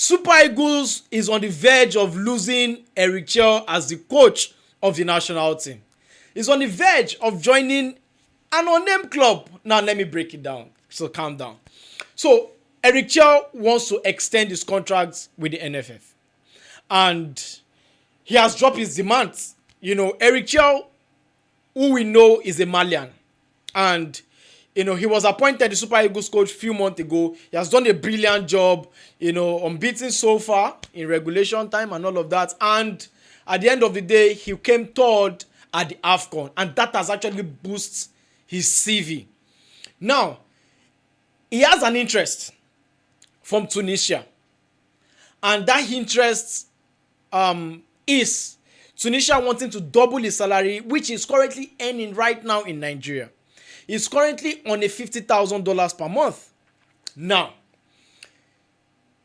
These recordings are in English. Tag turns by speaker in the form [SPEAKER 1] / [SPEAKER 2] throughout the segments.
[SPEAKER 1] Super Eagles is on the verge of losing Eric Chelle as the coach of the national team. He's on the verge of joining an unnamed club. Now let me break it down. So calm down. So Eric Chelle wants to extend his contract with the NFF. And he has dropped his demands. Eric Chelle, who we know is a Malian. And he was appointed the Super Eagles coach a few months ago. He has done a brilliant job, unbeaten so far in regulation time and all of that. And at the end of the day, he came third at the AFCON. And that has actually boosted his CV. Now, he has an interest from Tunisia. And that interest is Tunisia wanting to double his salary, which he's currently earning right now in Nigeria. He's currently on a $50,000 per month. Now,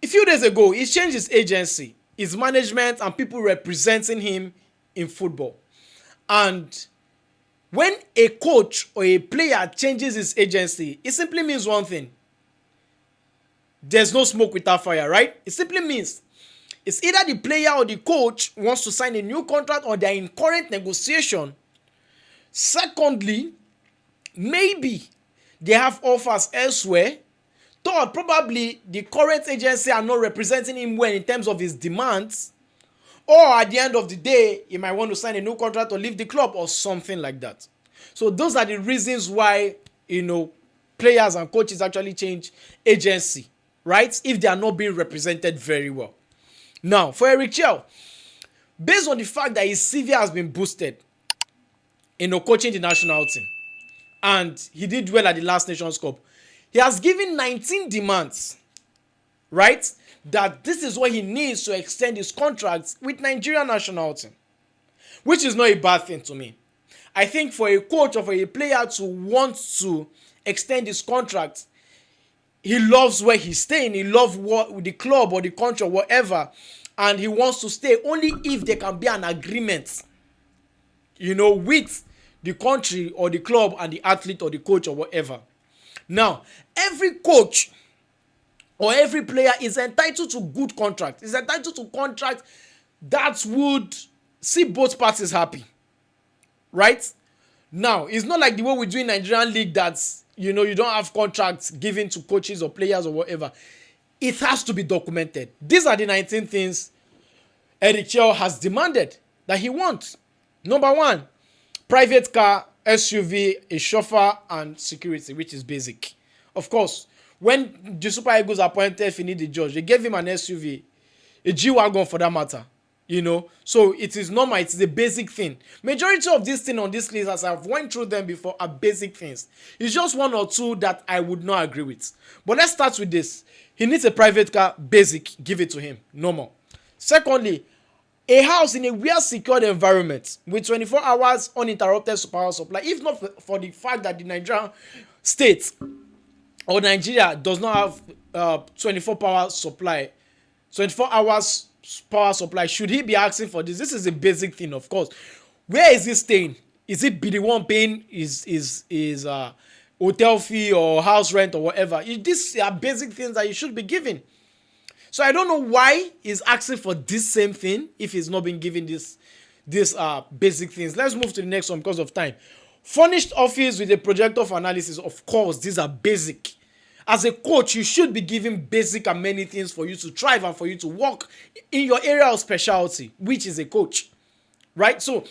[SPEAKER 1] a few days ago, he changed his agency, his management, and people representing him in football. And when a coach or a player changes his agency, it simply means one thing. There's no smoke without fire, right? It simply means it's either the player or the coach wants to sign a new contract or they're in current negotiation. Secondly, maybe they have offers elsewhere. Third, probably the current agency are not representing him well in terms of his demands. Or at the end of the day, he might want to sign a new contract or leave the club or something like that. So those are the reasons why, players and coaches actually change agency, right? If they are not being represented very well. Now, for Eric Chelle, based on the fact that his CV has been boosted, coaching the national team, and he did well at the last Nations Cup, he has given 19 demands, right? That this is what he needs to extend his contract with Nigerian national team, which is not a bad thing to me. I think for a coach or for a player to want to extend his contract, he loves where he's staying. He loves the club or the country or whatever. And he wants to stay only if there can be an agreement, with the country or the club and the athlete or the coach or whatever. Now, every coach or every player is entitled to good contract. Is entitled to contract that would see both parties happy. Right? Now, it's not like the way we do in Nigerian league that, you don't have contracts given to coaches or players or whatever. It has to be documented. These are the 19 things Eric Chelle has demanded that he wants. Number 1, private car, SUV, a chauffeur, and security, which is basic. Of course, when the Super Eagles appointed Finidi George, they gave him an SUV, a G-Wagon for that matter. So it is normal, it's a basic thing. Majority of these things on this list, as I've went through them before, are basic things. It's just 1 or 2 that I would not agree with. But let's start with this. He needs a private car, basic, give it to him, normal. Secondly, a house in a well-secured environment with 24 hours uninterrupted power supply. If not for the fact that the Nigerian state or Nigeria does not have 24 hours power supply, should he be asking for this? This is a basic thing, of course. Where is he staying? Is it be the one paying his hotel fee or house rent or whatever? These are basic things that you should be giving. So I don't know why he's asking for this same thing if he's not been given these basic things. Let's move to the next one because of time. Furnished office with a projector for analysis. Of course, these are basic. As a coach, you should be given basic and many things for you to thrive and for you to work in your area of specialty, which is a coach, right? So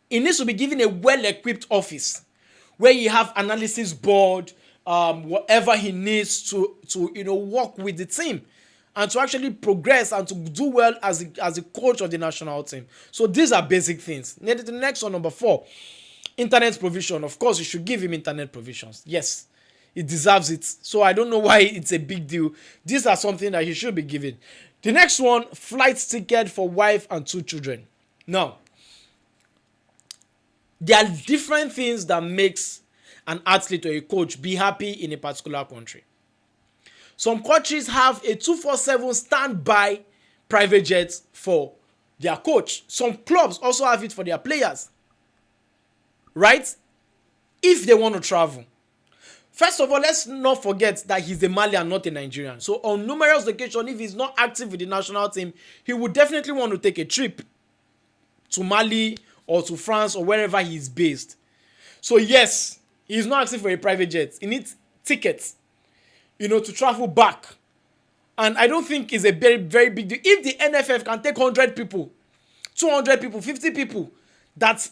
[SPEAKER 1] he needs to be given a well-equipped office where you have analysis board, whatever he needs to work with the team and to actually progress and to do well as a coach of the national team. So these are basic things. The next one, number 4, internet provision. Of course, you should give him internet provisions. Yes, he deserves it. So I don't know why it's a big deal. These are something that he should be given. The next one, flight ticket for wife and 2 children. Now, there are different things that makes an athlete or a coach be happy in a particular country. Some countries have a 24/7 standby private jets for their coach. Some clubs also have it for their players, right? If they want to travel. First of all, let's not forget that he's a Malian, not a Nigerian. So on numerous occasions, if he's not active with the national team, he would definitely want to take a trip to Mali or to France or wherever he's based. So yes, he's not asking for a private jet. He needs tickets, to travel back. And I don't think it's a very, very big deal. If the NFF can take 100 people, 200 people, 50 people that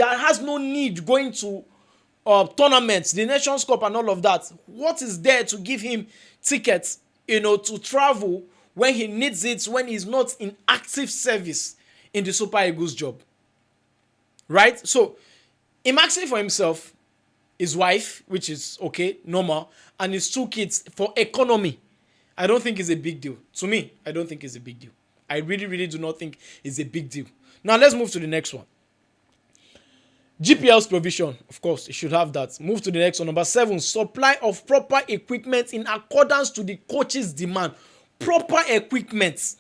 [SPEAKER 1] has no need going to tournaments, the Nations Cup and all of that, what is there to give him tickets, to travel when he needs it, when he's not in active service in the Super Eagles job? Right? So, him asking for himself, his wife, which is okay, normal, and his 2 kids for economy, I don't think it's a big deal. To me, I don't think it's a big deal. I really, really do not think it's a big deal. Now, let's move to the next one. GPL's provision, of course, it should have that. Move to the next one. Number 7, supply of proper equipment in accordance to the coach's demand. Proper equipment.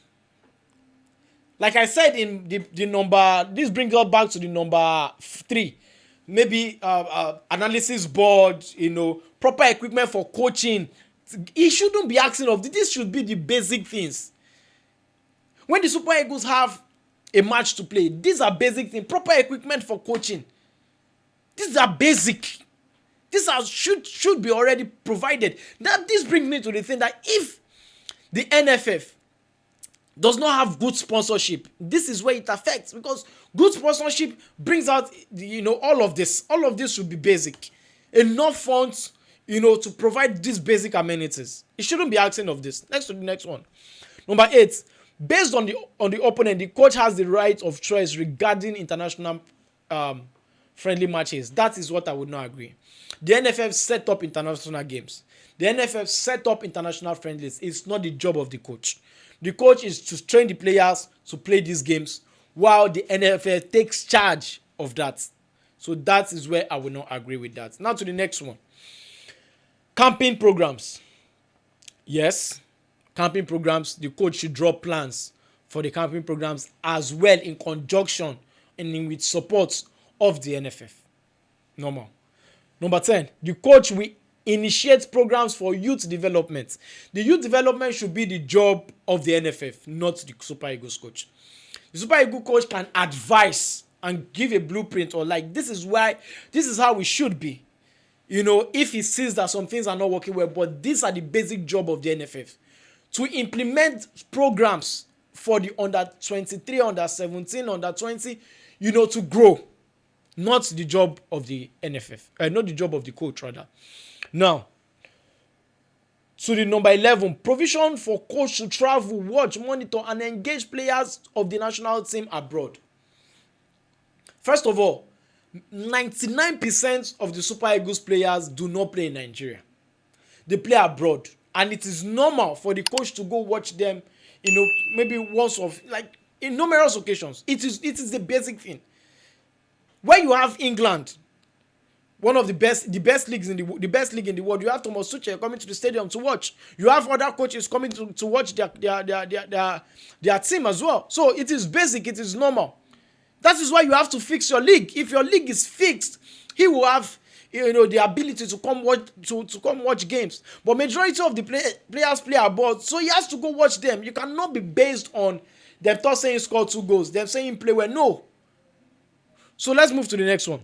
[SPEAKER 1] Like I said in the number, this brings us back to the number 3. Maybe analysis board, proper equipment for coaching. He shouldn't be asking of this. Should be the basic things. When the Super Eagles have a match to play, these are basic things. Proper equipment for coaching. These are basic. These should be already provided. Now, this brings me to the thing that if the NFF does not have good sponsorship, this is where it affects, because good sponsorship brings out all of this. All of this should be basic. Enough funds, to provide these basic amenities. It shouldn't be asking of this. Next to the next one. Number 8. Based on the opponent, the coach has the right of choice regarding international friendly matches. That is what I would not agree. The NFF set up international games. The NFF set up international friendlies. It's not the job of the coach. The coach is to train the players to play these games, while the NFF takes charge of that. So that is where I will not agree with that. Now to the next one. Camping programs. Yes, camping programs. The coach should draw plans for the camping programs as well, in conjunction and with support of the NFF. Normal. Number 10. The coach will initiate programs for youth development. The youth development should be the job of the NFF, not the Super Eagles coach. The Super Eagles coach can advise and give a blueprint, or this is how we should be. If he sees that some things are not working well, but these are the basic job of the NFF. To implement programs for the under 23, under 17, under 20, to grow. Not the job of the NFF. Not the job of the coach, rather. Now, to the number 11, provision for coach to travel, watch, monitor, and engage players of the national team abroad. First of all, 99% of the Super Eagles players do not play in Nigeria. They play abroad. And it is normal for the coach to go watch them, maybe once in numerous occasions. It is the basic thing. When you have England, one of the best leagues in the best league in the world, you have Thomas Tuchel coming to the stadium to watch. You have other coaches coming to watch their team as well. So it is basic, it is normal. That is why you have to fix your league. If your league is fixed, he will have the ability to come watch games. But majority of the players play abroad, so he has to go watch them. You cannot be based on them not saying score 2 goals, them saying play well. No. So let's move to the next one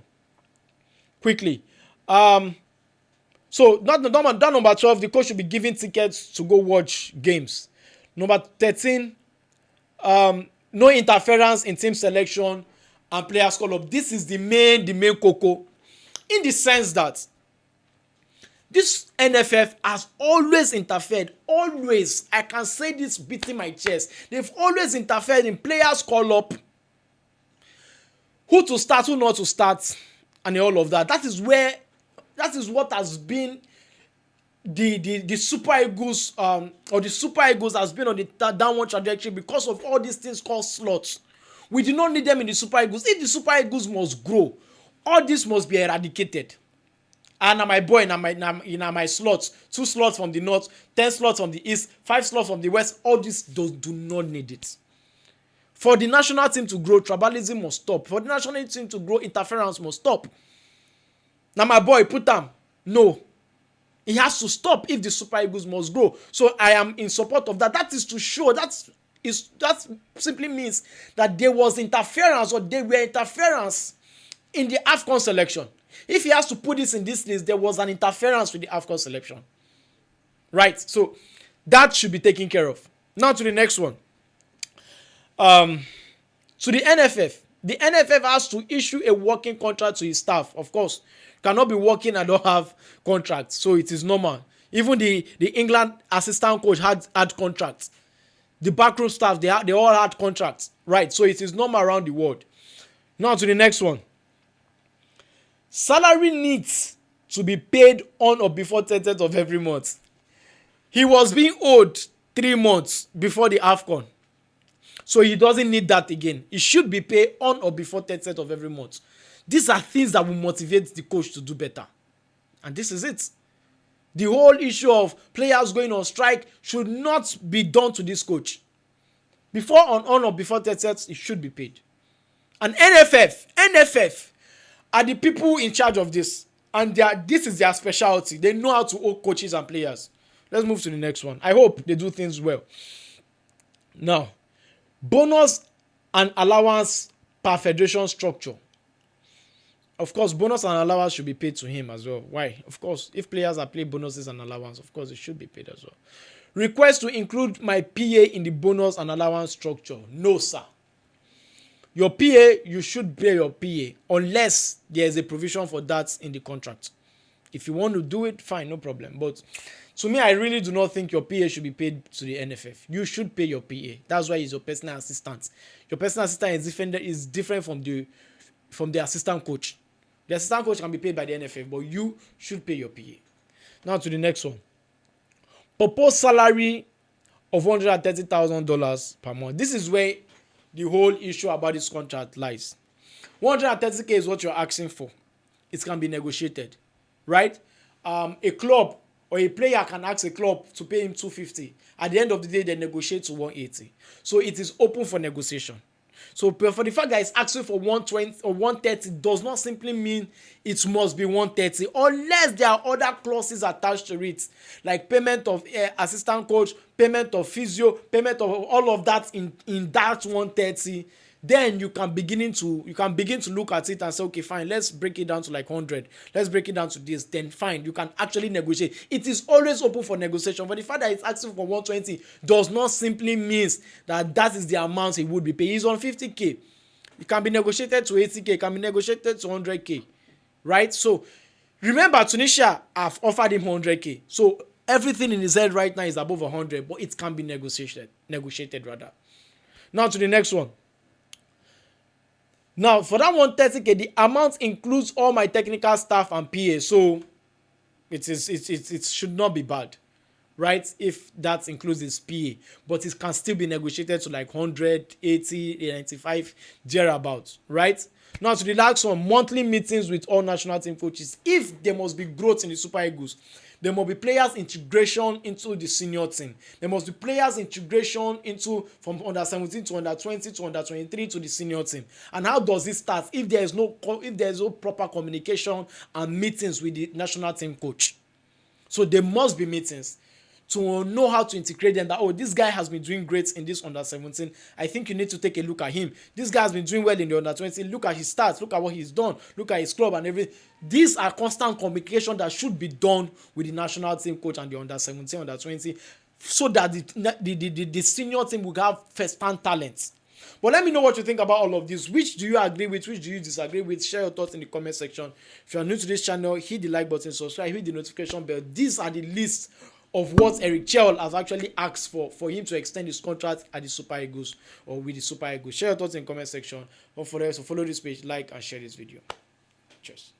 [SPEAKER 1] quickly. So that number 12, the coach should be giving tickets to go watch games. Number 13, no interference in team selection and players call-up. This is the main cocoa, in the sense that this NFF has always interfered. Always. I can say this beating my chest. They've always interfered in players call-up, who to start, who not to start, and all of that. That is what has been the Super Eagles, or the Super Eagles has been on the downward trajectory because of all these things called slots. We do not need them in the Super Eagles. If the Super Eagles must grow, all this must be eradicated. And my boy, in my slots, 2 slots from the north, 10 slots from the east, 5 slots from the west, all this do not need it. For the national team to grow, tribalism must stop. For the national team to grow, interference must stop. Now my boy, put them. No. He has to stop if the Super Eagles must grow. So I am in support of that. That is to show that simply means that there was interference, or there were interference in the AFCON selection. If he has to put this in this list, there was an interference with the AFCON selection. Right? So that should be taken care of. Now to the next one. To the NFF. The NFF has to issue a working contract to his staff. Of course, cannot be working and don't have contracts. So it is normal. Even the England assistant coach had contracts. The backroom staff, they all had contracts. Right? So it is normal around the world. Now to the next one. Salary needs to be paid on or before 30th of every month. He was being owed 3 months before the AFCON. So he doesn't need that again. He should be paid on or before 30th of every month. These are things that will motivate the coach to do better. And this is it. The whole issue of players going on strike should not be done to this coach. Before on or before 30th, it should be paid. And NFF are the people in charge of this. And this is their specialty. They know how to hold coaches and players. Let's move to the next one. I hope they do things well. Now, bonus and allowance per federation structure. Of course, bonus and allowance should be paid to him as well. Why? Of course, if players are paid bonuses and allowance, of course, it should be paid as well. Request to include my PA in the bonus and allowance structure. No, sir. Your PA, you should pay your PA unless there is a provision for that in the contract. If you want to do it, fine, no problem. But to me, I really do not think your PA should be paid to the NFF. You should pay your PA. That's why he's your personal assistant. Your personal assistant is different from the assistant coach. The assistant coach can be paid by the NFF, but you should pay your PA. Now to the next one. Proposed salary of $130,000 per month. This is where the whole issue about this contract lies. 130K is what you're asking for. It can be negotiated, right? A club or a player can ask a club to pay him 250. At the end of the day, they negotiate to 180. So it is open for negotiation. So for the fact that it's asking for 120 or 130 does not simply mean it must be 130 unless there are other clauses attached to it, like payment of assistant coach, payment of physio, payment of all of that in that 130. Then you can begin to look at it and say, okay, fine, let's break it down to like 100. Let's break it down to this. Then fine, you can actually negotiate. It is always open for negotiation. But the fact that it's asking for 120 does not simply mean that is the amount he would be paid. He's on 50K. It can be negotiated to 80K. It can be negotiated to 100K. Right? So remember, Tunisia have offered him 100K. So everything in his head right now is above 100, but it can be negotiated rather. Now to the next one. Now, for that 130K, the amount includes all my technical staff and PA. So it should not be bad, right? If that includes his PA. But it can still be negotiated to like 100, 80, 95, thereabouts, right? Now, to the last one, monthly meetings with all national team coaches. If there must be growth in the Super Eagles, there must be players integration into the senior team. There must be players integration from under 17 to under 20 to under 23 to the senior team. And how does it start if there is no proper communication and meetings with the national team coach? So there must be meetings to know how to integrate them, that, oh, this guy has been doing great in this under 17. I think you need to take a look at him. This guy has been doing well in the under 20. Look at his stats. Look at what he's done. Look at his club and everything. These are constant communication that should be done with the national team coach and the under 17, under 20, so that the senior team will have first-hand talent. But let me know what you think about all of this. Which do you agree with? Which do you disagree with? Share your thoughts in the comment section. If you are new to this channel, hit the like button, subscribe, hit the notification bell. These are the lists of what Eric Chelle has actually asked for him to extend his contract at the Super Eagles or with the Super Eagles. Share your thoughts in the comment section. Don't forget to follow this page, like, and share this video. Cheers.